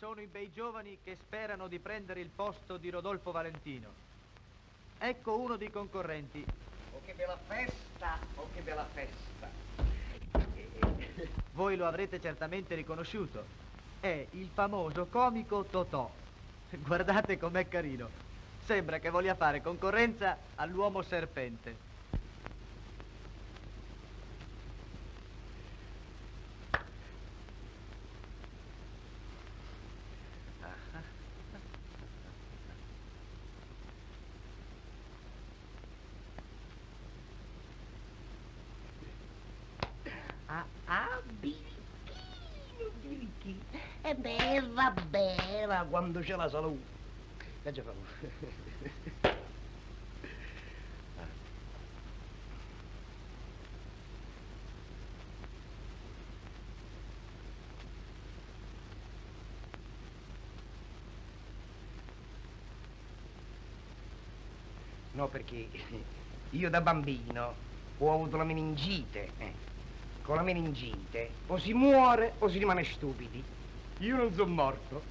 sono i bei giovani che sperano di prendere il posto di Rodolfo Valentino. Ecco uno dei concorrenti. Oh, che bella festa! Oh, che bella festa! Voi lo avrete certamente riconosciuto. È il famoso comico Totò. Guardate com'è carino. Sembra che voglia fare concorrenza all'uomo serpente. Birichino. È bella, bella quando c'è la salute. Che già fa? No, perché io da bambino ho avuto la meningite. Con la meningite o si muore o si rimane stupidi. Io non sono morto.